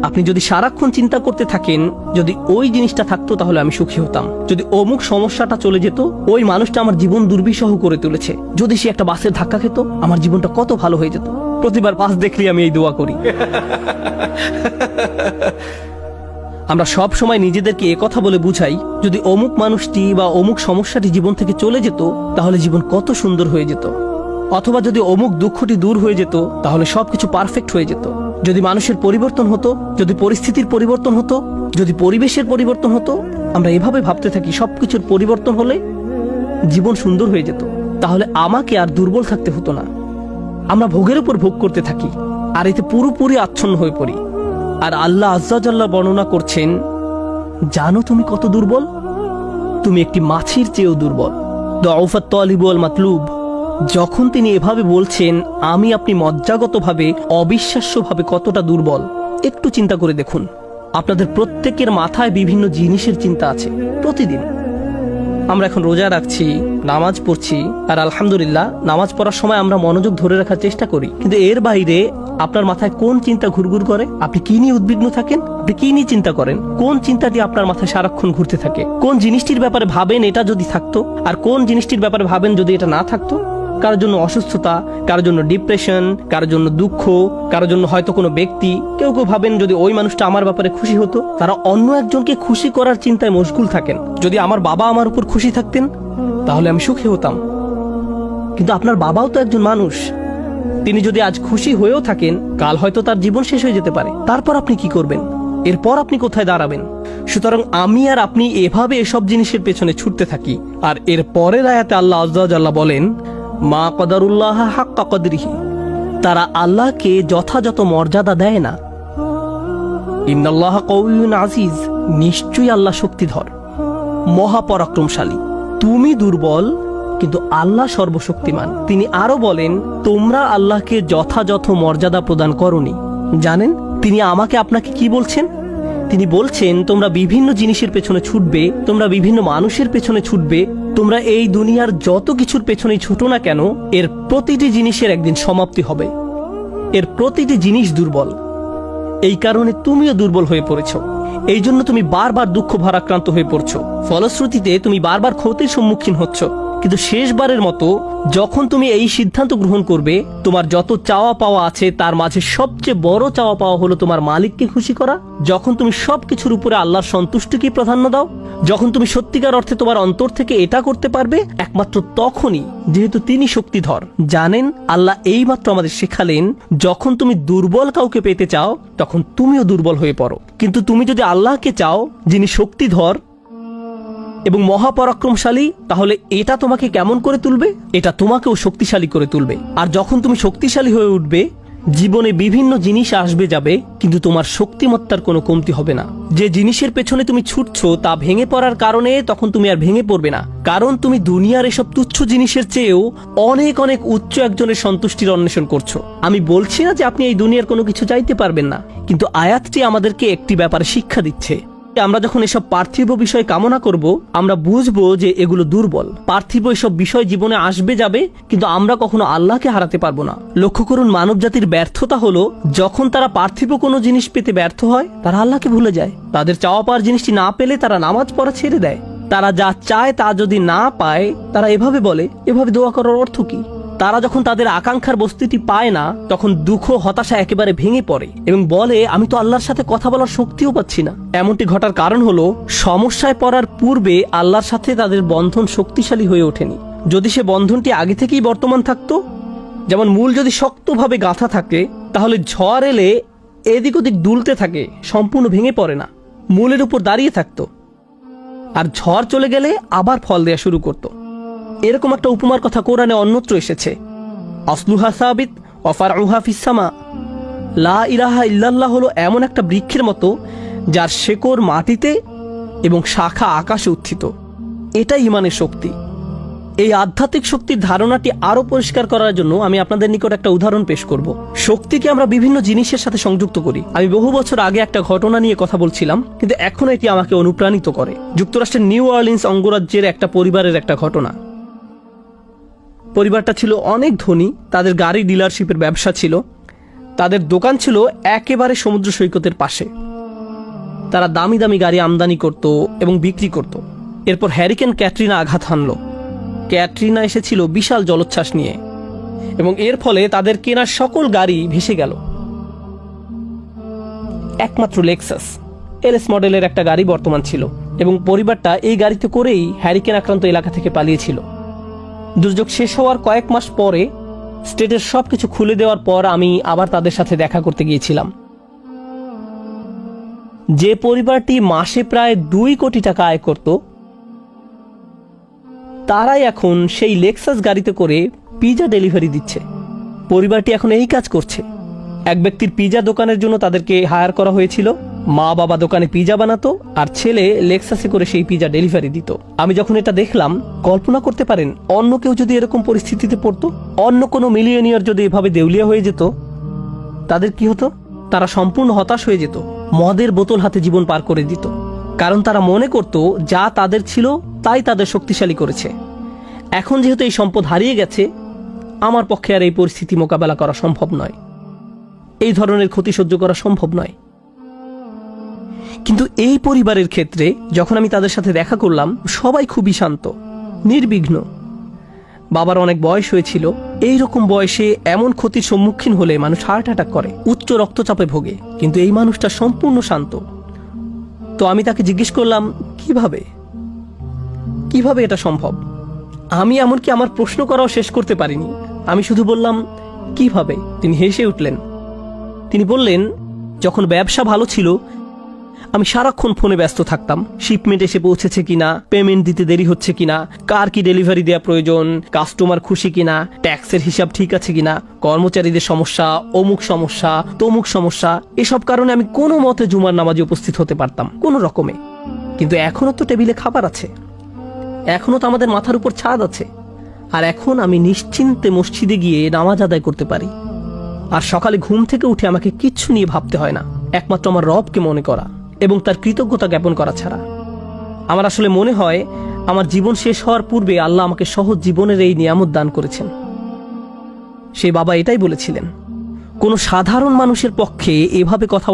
আপনি যদি সারাক্ষণ চিন্তা করতে থাকেন যদি ওই জিনিসটা থাকতো তাহলে আমি সুখী হতাম, যদি অমুক সমস্যাটা চলে যেত, ওই মানুষটা আমার জীবন দুর্বিষহ করে তুলেছে, যদি সে একটা বাসের ধাক্কা খেত আমার জীবনটা কত ভালো হয়ে যেত। প্রতিবার বাস দেখলে আমি এই দোয়া করি। আমরা সব সময় নিজেদেরকে একথা বলে বুঝাই যদি অমুক মানুষটি বা অমুক সমস্যাটি জীবন থেকে চলে যেত তাহলে জীবন কত সুন্দর হয়ে যেত, অথবা যদি অমুক দুঃখটি দূর হয়ে যেত তাহলে সবকিছু পারফেক্ট হয়ে যেত। যদি মানুষের পরিবর্তন হতো, যদি পরিস্থিতির পরিবর্তন হতো, যদি পরিবেশের পরিবর্তন হতো, আমরা এভাবে ভাবতে থাকি সবকিছুর পরিবর্তন হলে জীবন সুন্দর হয়ে যেত, তাহলে আমাকে আর দুর্বল থাকতে হতো না। আমরা ভোগের উপর ভোগ করতে থাকি আর এতে পুরোপুরি আচ্ছন্ন হয়ে পড়ি। আর আল্লাহ আজ্জা জাল্লা বর্ণনা করছেন, জানো তুমি কত দুর্বল? তুমি একটি মাছির চেয়েও দুর্বল। দুআফাত তালিব ওয়াল মাতলুব। যখন তিনি এভাবে বলছেন আমি আপনি মজ্জাগতভাবে অবিশ্বাস্যভাবে কতটা দুর্বল, একটু চিন্তা করে দেখুন। আপনাদের প্রত্যেকের মাথায় বিভিন্ন জিনিসের চিন্তা আছে প্রতিদিন। আমরা এখন রোজা রাখছি, নামাজ পড়ছি, আর আলহামদুলিল্লাহ নামাজ পড়ার সময় আমরা মনোযোগ ধরে রাখার চেষ্টা করি, কিন্তু এর বাইরে আপনার মাথায় কোন চিন্তা ঘুরঘুর করে? আপনি কি নিয়ে উদ্বিগ্ন থাকেন? আপনি কি নিয়ে চিন্তা করেন? কোন চিন্তাটি আপনার মাথায় সারাক্ষণ ঘুরতে থাকে? কোন জিনিসটির ব্যাপারে ভাবেন এটা যদি থাকতো, আর কোন জিনিসটির ব্যাপারে ভাবেন যদি এটা না থাকতো? কারোর জন্য অসুস্থতা, কারোর জন্য ডিপ্রেশন, কারোর জন্য দুঃখ, কারোর জন্য হয়তো কোনো ব্যক্তি। কেউ কেউ ভাবেন যদি ওই মানুষটা আমার ব্যাপারে খুশি হতো। তারা অন্য একজনকে খুশি করার চিন্তায় মশগুল থাকেন। যদি আমার বাবা আমার উপর খুশি থাকতেন তাহলে আমি সুখী হতাম। কিন্তু আপনার বাবাও তো একজন মানুষ, তিনি যদি আজ খুশি হয়েও থাকেন কাল হয়তো তার জীবন শেষ হয়ে যেতে পারে। তারপর আপনি কি করবেন? এরপর আপনি কোথায় দাঁড়াবেন? সুতরাং আমি আর আপনি এভাবে এসব জিনিসের পেছনে ছুটতে থাকি। আর এর পরের আয়াতে আল্লাহ আজ্জা জাল্লা বলেন, মা কদারুল্লাহ হাক্কা কদরিহি, তারা আল্লাহকে যথাযথ মর্যাদা দেয় না। ইন্নাল্লাহ কাউইয়ুন আজিজ, নিশ্চয়ই আল্লাহ শক্তিধর, মহাপরাক্রমশালী। তুমি দুর্বল কিন্তু আল্লাহ সর্বশক্তিমান। তিনি আরো বলেন, তোমরা আল্লাহকে যথাযথ মর্যাদা প্রদান করনি। জানেন তিনি আমাকে আপনাকে কি বলছেন? তিনি বলছেন তোমরা বিভিন্ন জিনিসের পেছনে ছুটবে, তোমরা বিভিন্ন মানুষের পেছনে ছুটবে, তোমরা এই দুনিয়ার যত কিছুর পেছনেই ছুটো না কেন এর প্রতিটি জিনিসের একদিন সমাপ্তি হবে। এর প্রতিটি জিনিস দুর্বল। এই কারণে তুমিও দুর্বল হয়ে পড়েছ। এই জন্য তুমি বারবার দুঃখ ভারাক্রান্ত হয়ে পড়ছো। ফলশ্রুতিতে তুমি বারবার ক্ষতির সম্মুখীন হচ্ছ। কিন্তু শেষবারের মতো যখন তুমি এই সিদ্ধান্ত গ্রহণ করবে তোমার যত চাওয়া পাওয়া আছে তার মাঝে সবচেয়ে বড় চাওয়া পাওয়া হলো তোমার মালিককে খুশি করা, যখন তুমি সবকিছুর উপরে আল্লাহর সন্তুষ্টিকে প্রাধান্য দাও, যখন তুমি সত্যিকার অর্থে তোমার অন্তর থেকে এটা করতে পারবে, একমাত্র তখনই, যেহেতু তিনি শক্তিধর। জানেন আল্লাহ এইমাত্র আমাদের শেখালেন যখন তুমি দুর্বল কাউকে পেতে চাও তখন তুমিও দুর্বল হয়ে পড়ো, কিন্তু তুমি যদি আল্লাহকে চাও যিনি শক্তিধর এবং মহাপরাক্রমশালী, তাহলে এটা তোমাকে কেমন করে তুলবে? এটা তোমাকেও শক্তিশালী করে তুলবে। আর যখন তুমি শক্তিশালী হয়ে উঠবে জীবনে বিভিন্ন জিনিস আসবে যাবে, কিন্তু তোমার শক্তিমত্তার কোনো কমতি হবে না। যে জিনিসের পেছনে তুমি ছুটছো তা ভেঙে পড়ার কারণে তখন তুমি আর ভেঙে পড়বে না, কারণ তুমি দুনিয়ার এসব তুচ্ছ জিনিসের চেয়েও অনেক অনেক উচ্চ একজনের সন্তুষ্টির অন্বেষণ করছো। আমি বলছি না যে আপনি এই দুনিয়ার কোনো কিছু চাইতে পারবেন না, কিন্তু আয়াতটি আমাদেরকে একটি ব্যাপারে শিক্ষা দিচ্ছে। আমরা যখন এসব পার্থিব বিষয় কামনা করব আমরা বুঝবো যে এগুলো দুর্বল। পার্থিব এসব বিষয় জীবনে আসবে যাবে, কিন্তু আমরা কখনো আল্লাহকে হারাতে পারবো না। লক্ষ্য করুন, মানব জাতির ব্যর্থতা হলো যখন তারা পার্থিব কোনো জিনিস পেতে ব্যর্থ হয় তারা আল্লাহকে ভুলে যায়। তাদের চাওয়া পাওয়ার জিনিসটি না পেলে তারা নামাজ পড়া ছেড়ে দেয়। তারা যা চায় তা যদি না পায় তারা এভাবে বলে, এভাবে দোয়া করার অর্থ কি? তারা যখন তাদের আকাঙ্ক্ষার বস্তুটি পায় না তখন দুঃখ হতাশা একেবারে ভেঙে পড়ে এবং বলে আমি তো আল্লাহর সাথে কথা বলার শক্তিও পাচ্ছি না। এমনটি ঘটার কারণ হলো সমস্যায় পড়ার পূর্বে আল্লাহর সাথে তাদের বন্ধন শক্তিশালী হয়ে ওঠেনি। যদি সে বন্ধনটি আগে থেকেই বর্তমান থাকতো, যেমন মূল যদি শক্তভাবে গাঁথা থাকে তাহলে ঝড় এলে এদিক ওদিক দুলতে থাকে, সম্পূর্ণ ভেঙে পড়ে না, মূলের উপর দাঁড়িয়ে থাকতো, আর ঝড় চলে গেলে আবার ফল দেয়া শুরু করতো। এরকম একটা উপমার কথা কোরআনে অন্যত্র এসেছে, আসলুহা সাবিত ওয়া ফারউহা ফিস সামা। লা ইলাহা ইল্লাল্লাহ হলো এমন একটা বৃক্ষের মতো যার শেকড় মাটিতে এবং শাখা আকাশে উত্থিত। এটাই ঈমানের শক্তি। এই আধ্যাত্মিক শক্তির ধারণাটি আরো পরিষ্কার করার জন্য আমি আপনাদের নিকট একটা উদাহরণ পেশ করব। শক্তিকে আমরা বিভিন্ন জিনিসের সাথে সংযুক্ত করি। আমি বহু বছর আগে একটা ঘটনা নিয়ে কথা বলছিলাম, কিন্তু এখন এটি আমাকে অনুপ্রাণিত করে। যুক্তরাষ্ট্রের নিউ অরলিন্স অঙ্গরাজ্যের একটা পরিবারের একটা ঘটনা। পরিবারটা ছিল অনেক ধনী, তাদের গাড়ি ডিলারশিপের ব্যবসা ছিল। তাদের দোকান ছিল একেবারে সমুদ্র সৈকতের পাশে। তারা দামি দামি গাড়ি আমদানি করত এবং বিক্রি করত। এরপর হ্যারিকেন ক্যাটরিনা আঘাত হানল। ক্যাটরিনা এসেছিল বিশাল জলোচ্ছ্বাস নিয়ে এবং এর ফলে তাদের কেনা সকল গাড়ি ভেসে গেল। একমাত্র লেক্সাস এলএস মডেলের একটা গাড়ি বর্তমান ছিল এবং পরিবারটা এই গাড়িতে করেই হ্যারিকেন আক্রান্ত এলাকা থেকে পালিয়েছিল। দুর্যোগ শেষ হওয়ার কয়েক মাস পরে স্টেটের সবকিছু খুলে দেওয়ার পর আমি আবার তাদের সাথে দেখা করতে গিয়েছিলাম। যে পরিবারটি মাসে প্রায় 2 কোটি টাকা আয় করত, তারাই এখন সেই লেক্সাস গাড়িতে করে পিজা ডেলিভারি দিচ্ছে। পরিবারটি এখন এই কাজ করছে। এক ব্যক্তির পিজা দোকানের জন্য তাদেরকে হায়ার করা হয়েছিল। মা বাবা দোকানে পিজা বানাতো আর ছেলে লেক্সাসে করে সেই পিজা ডেলিভারি দিত। আমি যখন এটা দেখলাম, কল্পনা করতে পারেন অন্য কেউ যদি এরকম পরিস্থিতিতে পড়তো, অন্য কোনো মিলিয়নিয়ার যদি এভাবে দেউলিয়া হয়ে যেত, তাদের কি হতো? তারা সম্পূর্ণ হতাশ হয়ে যেত, মদের বোতল হাতে জীবন পার করে দিত। কারণ তারা মনে করত যা তাদের ছিল তাই তাদের শক্তিশালী করেছে। এখন যেহেতু এই সম্পদ হারিয়ে গেছে, আমার পক্ষে আর এই পরিস্থিতি মোকাবেলা করা সম্ভব নয়, এই ধরনের ক্ষতি সহ্য করা সম্ভব নয়। কিন্তু এই পরিবারের ক্ষেত্রে যখন আমি তাদের সাথে দেখা করলাম, সবাই খুবই শান্ত, নির্বিঘ্ন। বাবার অনেক বয়স হয়েছিল। এই রকম বয়সে এমন ক্ষতির সম্মুখীন হলে মানুষ হার্ট অ্যাটাক করে, উচ্চ রক্তচাপে ভোগে, কিন্তু এই মানুষটা সম্পূর্ণ শান্ত। তো আমি তাকে জিজ্ঞেস করলাম, কিভাবে এটা সম্ভব? আমি এমনকি আমার প্রশ্ন করাও শেষ করতে পারিনি। আমি শুধু বললাম, কিভাবে? তিনি হেসে উঠলেন। তিনি বললেন, যখন ব্যবসা ভালো ছিল আমি সারাক্ষণ ফোনে ব্যস্ত থাকতাম। শিপমেন্ট এসে পৌঁছেছে কিনা, পেমেন্ট দিতে দেরি হচ্ছে কিনা, কার কি ডেলিভারি দেওয়া প্রয়োজন, কাস্টমার খুশি কিনা, ট্যাক্সের হিসাব ঠিক আছে কিনা, কর্মচারীদের সমস্যা, অমুক সমস্যা, তমুক সমস্যা, এসব কারণে আমি কোনো মতে জুমার নামাজে উপস্থিত হতে পারতাম কোনো রকমে। কিন্তু এখনো তো টেবিলে খাবার আছে, এখনো তো আমাদের মাথার উপর ছাদ আছে, আর এখন আমি নিশ্চিন্তে মসজিদে গিয়ে নামাজ আদায় করতে পারি। আর সকালে ঘুম থেকে উঠে আমাকে কিচ্ছু নিয়ে ভাবতে হয় না, একমাত্র আমার রবকে মনে করা এবং তার কৃতজ্ঞতা জ্ঞাপন করা ছাড়া। আমার আসলে মনে হয় আমার জীবন শেষ হওয়ার পূর্বে আল্লাহ আমাকে সহজ জীবনের এই নিয়ামত দান করেছেন। সেই বাবা এটাই বলেছিলেন, কোনো সাধারণ মানুষের পক্ষে এভাবে কথা